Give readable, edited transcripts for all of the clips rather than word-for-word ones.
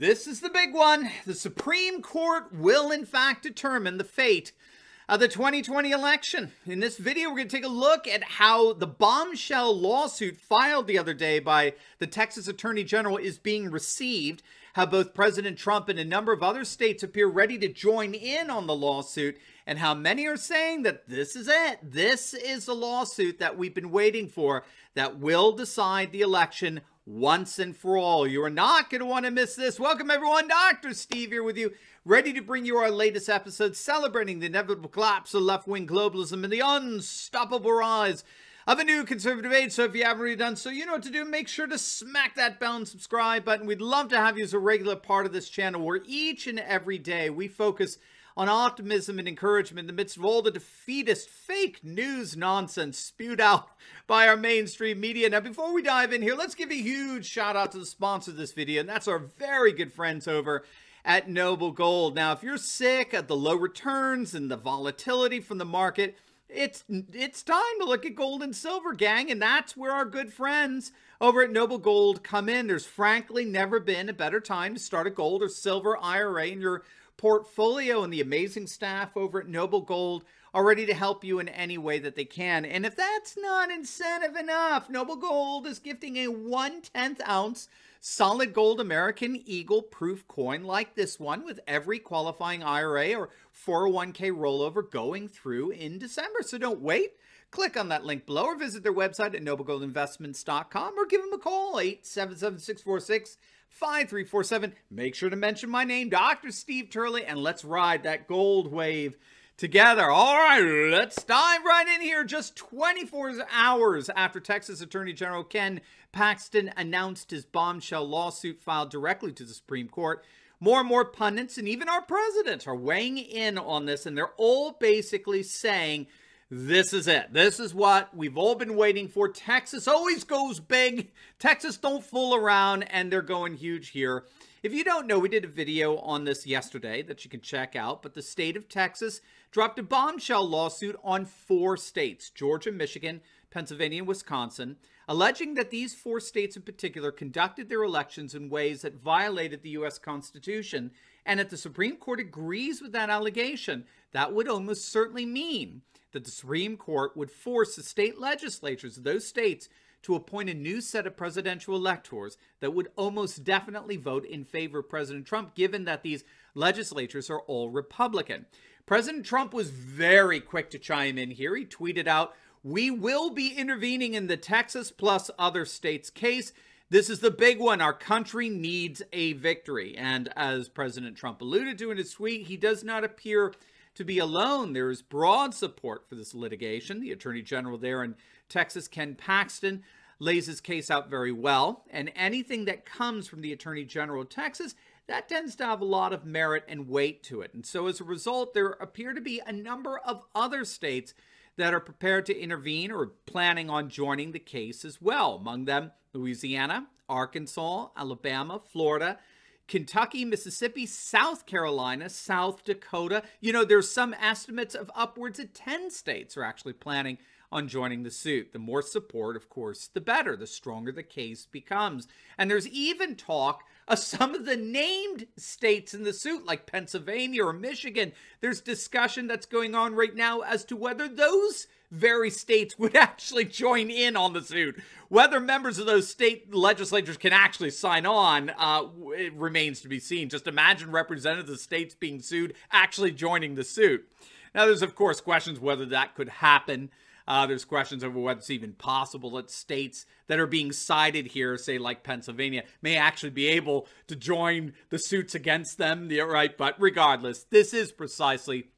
This is the big one. The Supreme Court will, in fact, determine the fate of the 2020 election. In this video, we're going to take a look at how the bombshell lawsuit filed the other day by the Texas Attorney General is being received, how both President Trump and a number of other states appear ready to join in on the lawsuit, and how many are saying that this is it. This is the lawsuit that we've been waiting for that will decide the election once and for all. You are not going to want to miss this. Welcome, everyone. Dr. Steve here with you, ready to bring you our latest episode celebrating the inevitable collapse of left-wing globalism and the unstoppable rise of a new conservative age. So if you haven't already done so, you know what to do. Make sure to smack that bell and subscribe button. We'd love to have you as a regular part of this channel where each and every day we focus on optimism and encouragement in the midst of all the defeatist fake news nonsense spewed out by our mainstream media. Now, before we dive in here, let's give a huge shout out to the sponsor of this video, and that's our very good friends over at Noble Gold. Now, if you're sick of the low returns and the volatility from the market, it's time to look at gold and silver, gang, and that's where our good friends over at Noble Gold come in. There's frankly never been a better time to start a gold or silver IRA in your portfolio, and the amazing staff over at Noble Gold are ready to help you in any way that they can. And if that's not incentive enough, Noble Gold is gifting a 1/10 ounce solid gold American Eagle proof coin like this one with every qualifying IRA or 401k rollover going through in December. So don't wait. Click on that link below or visit their website at noblegoldinvestments.com or give them a call, 877-646-5347. Make sure to mention my name, Dr. Steve Turley, and let's ride that gold wave together. All right, let's dive right in here. Just 24 hours after Texas Attorney General Ken Paxton announced his bombshell lawsuit filed directly to the Supreme Court, more and more pundits and even our president are weighing in on this, and they're all basically saying, this is it. This is what we've all been waiting for. Texas always goes big. Texas don't fool around, and they're going huge here. If you don't know, we did a video on this yesterday that you can check out, but the state of Texas dropped a bombshell lawsuit on 4 states, Georgia, Michigan, Pennsylvania, and Wisconsin, alleging that these 4 states in particular conducted their elections in ways that violated the U.S. Constitution. And if the Supreme Court agrees with that allegation, that would almost certainly mean that the Supreme Court would force the state legislatures of those states to appoint a new set of presidential electors that would almost definitely vote in favor of President Trump, given that these legislatures are all Republican. President Trump was very quick to chime in here. He tweeted out, "We will be intervening in the Texas plus other states case. This is the big one. Our country needs a victory." And as President Trump alluded to in his tweet, he does not appear to be alone. There is broad support for this litigation. The Attorney General there in Texas, Ken Paxton, lays his case out very well. And anything that comes from the Attorney General of Texas, that tends to have a lot of merit and weight to it. And so as a result, there appear to be a number of other states that are prepared to intervene or planning on joining the case as well. Among them, Louisiana, Arkansas, Alabama, Florida, Kentucky, Mississippi, South Carolina, South Dakota. You know, there's some estimates of upwards of 10 states are actually planning on joining the suit. The more support, of course, the better, the stronger the case becomes. And there's even talk of some of the named states in the suit, like Pennsylvania or Michigan. There's discussion that's going on right now as to whether those very states would actually join in on the suit. Whether members of those state legislatures can actually sign on, it remains to be seen. Just imagine representatives of states being sued actually joining the suit. Now, there's, of course, questions whether that could happen. There's questions over whether it's even possible that states that are being cited here, say like Pennsylvania, may actually be able to join the suits against them, right? But regardless, this is precisely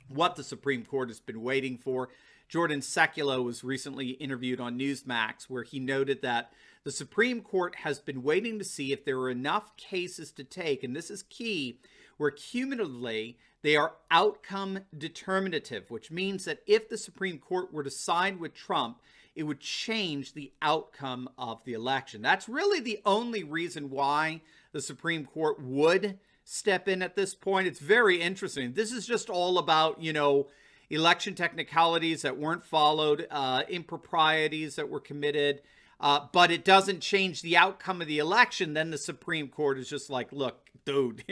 what the Supreme Court has been waiting for. Jordan Sekulow was recently interviewed on Newsmax, where he noted that the Supreme Court has been waiting to see if there are enough cases to take, and this is key, where cumulatively they are outcome determinative, which means that if the Supreme Court were to side with Trump, it would change the outcome of the election. That's really the only reason why the Supreme Court would step in at this point. It's very interesting. This is just all about, you know, election technicalities that weren't followed, improprieties that were committed, but it doesn't change the outcome of the election, then the Supreme Court is just like, look, dude,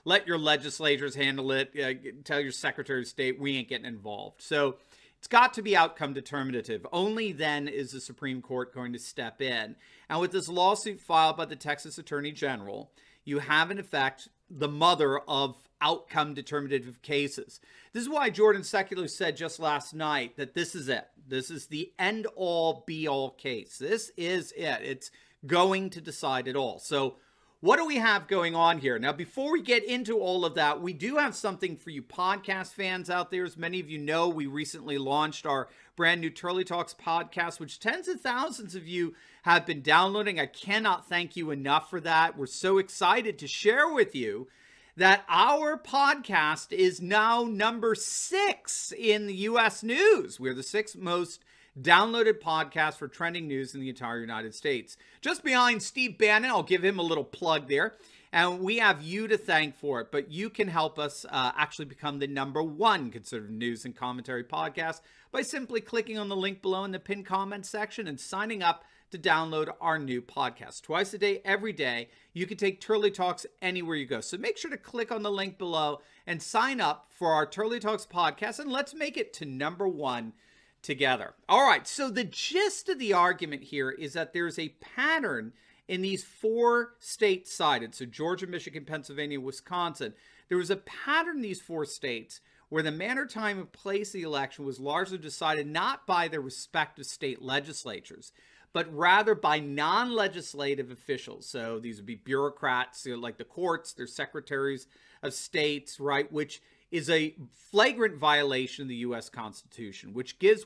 let your legislators handle it. Tell your Secretary of State we ain't getting involved. So it's got to be outcome determinative. Only then is the Supreme Court going to step in. And with this lawsuit filed by the Texas Attorney General, you have, in effect, the mother of outcome determinative cases. This is why Jordan Secular said just last night that this is it. This is the end-all, be-all case. This is it. It's going to decide it all. So what do we have going on here? Now, before we get into all of that, we do have something for you podcast fans out there. As many of you know, we recently launched our brand new Turley Talks podcast, which tens of thousands of you have been downloading. I cannot thank you enough for that. We're so excited to share with you that our podcast is now number 6 in the U.S. news. We're the 6th most downloaded podcast for trending news in the entire United States. Just behind Steve Bannon, I'll give him a little plug there. And we have you to thank for it. But you can help us actually become the number 1 conservative news and commentary podcast by simply clicking on the link below in the pinned comment section and signing up to download our new podcast. Twice a day, every day, you can take Turley Talks anywhere you go. So make sure to click on the link below and sign up for our Turley Talks podcast, and let's make it to number 1 together. All right, so the gist of the argument here is that there's a pattern in these 4 states cited, so Georgia, Michigan, Pennsylvania, Wisconsin. There was a pattern in these 4 states where the manner, time, and place of the election was largely decided not by their respective state legislatures, but rather by non-legislative officials. So these would be bureaucrats, like the courts, their secretaries of states, right, which is a flagrant violation of the U.S. Constitution, which gives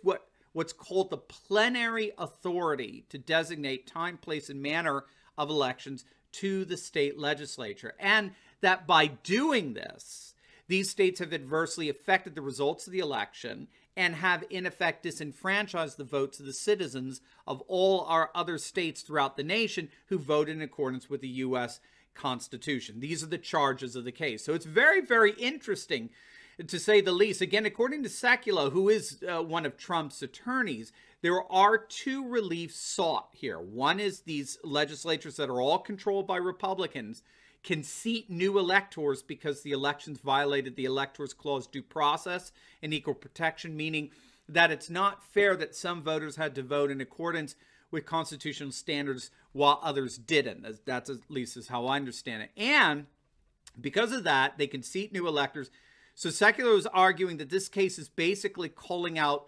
what's called the plenary authority to designate time, place, and manner of elections to the state legislature. And that by doing this, these states have adversely affected the results of the election and have, in effect, disenfranchised the votes of the citizens of all our other states throughout the nation who voted in accordance with the U.S. Constitution. These are the charges of the case. So it's very, very interesting, to say the least. Again, according to Secular, who is one of Trump's attorneys, there are 2 reliefs sought here. One is these legislatures that are all controlled by Republicans can seat new electors because the elections violated the Electors Clause due process and equal protection, meaning that it's not fair that some voters had to vote in accordance with constitutional standards while others didn't. That's at least is how I understand it. And because of that, they can seat new electors. So Secular is arguing that this case is basically calling out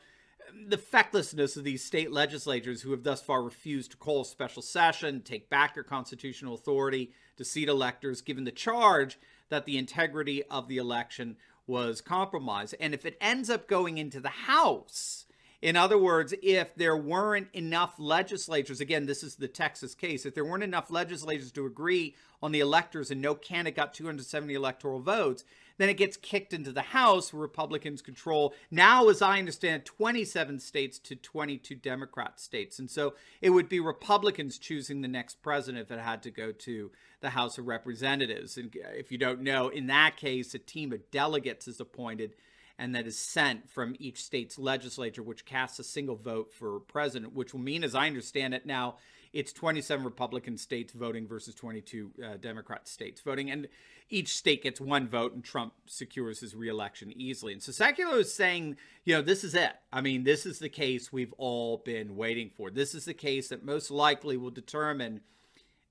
the fecklessness of these state legislatures who have thus far refused to call a special session, take back their constitutional authority to seat electors, given the charge that the integrity of the election was compromised. And if it ends up going into the House, in other words, if there weren't enough legislators, again, this is the Texas case, if there weren't enough legislators to agree on the electors and no candidate got 270 electoral votes, then it gets kicked into the House where Republicans control, now as I understand, 27 states to 22 Democrat states. And so it would be Republicans choosing the next president if it had to go to the House of Representatives. And if you don't know, in that case, a team of delegates is appointed and that is sent from each state's legislature, which casts a single vote for president, which will mean, as I understand it now, it's 27 Republican states voting versus 22 Democrat states voting. And each state gets 1 vote, and Trump secures his reelection easily. And so Secular is saying, this is it. I mean, this is the case we've all been waiting for. This is the case that most likely will determine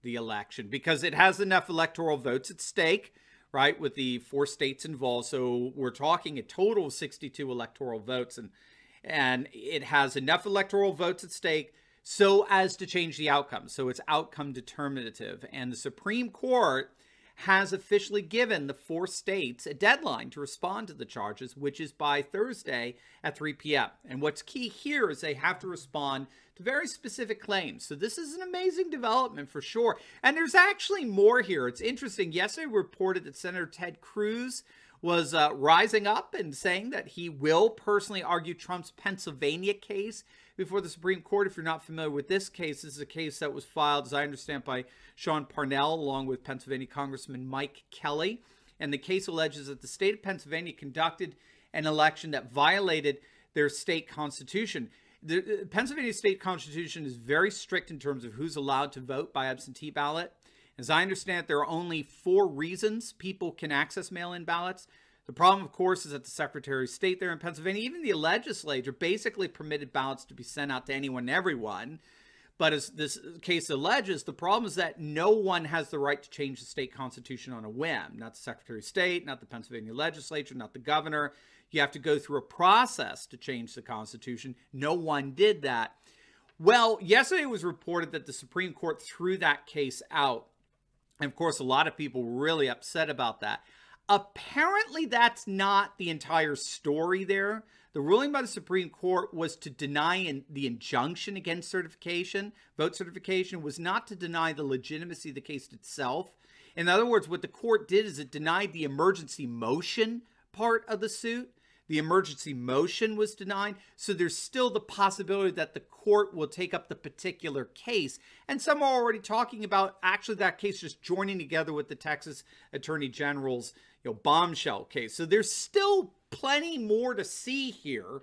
the election because it has enough electoral votes at stake, right, with the 4 states involved. So we're talking a total of 62 electoral votes, and it has enough electoral votes at stake so as to change the outcome. So it's outcome determinative. And the Supreme Court has officially given the 4 states a deadline to respond to the charges, which is by Thursday at 3 p.m. And what's key here is they have to respond to very specific claims. So this is an amazing development for sure. And there's actually more here. It's interesting. Yesterday we reported that Senator Ted Cruz was rising up and saying that he will personally argue Trump's Pennsylvania case before the Supreme Court. If you're not familiar with this case, this is a case that was filed, as I understand, by Sean Parnell along with Pennsylvania Congressman Mike Kelly. And the case alleges that the state of Pennsylvania conducted an election that violated their state constitution. The Pennsylvania state constitution is very strict in terms of who's allowed to vote by absentee ballot. As I understand it, there are only 4 reasons people can access mail-in ballots. The problem, of course, is that the Secretary of State there in Pennsylvania, even the legislature, basically permitted ballots to be sent out to anyone and everyone. But as this case alleges, the problem is that no one has the right to change the state constitution on a whim. Not the Secretary of State, not the Pennsylvania legislature, not the governor. You have to go through a process to change the constitution. No one did that. Well, yesterday it was reported that the Supreme Court threw that case out. And of course, a lot of people were really upset about that. Apparently, that's not the entire story there. The ruling by the Supreme Court was to deny the injunction against certification. Vote certification was not to deny the legitimacy of the case itself. In other words, what the court did is it denied the emergency motion part of the suit. The emergency motion was denied, so there's still the possibility that the court will take up the particular case. And some are already talking about actually that case just joining together with the Texas Attorney General's bombshell case. So there's still plenty more to see here.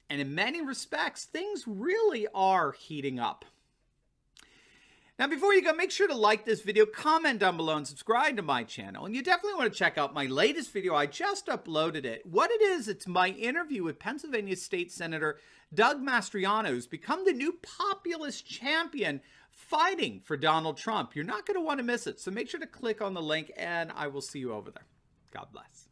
And in many respects, things really are heating up. Now, before you go, make sure to like this video, comment down below, and subscribe to my channel. And you definitely want to check out my latest video. I just uploaded it. What it is, it's my interview with Pennsylvania State Senator Doug Mastriano, who's become the new populist champion fighting for Donald Trump. You're not going to want to miss it. So make sure to click on the link, and I will see you over there. God bless.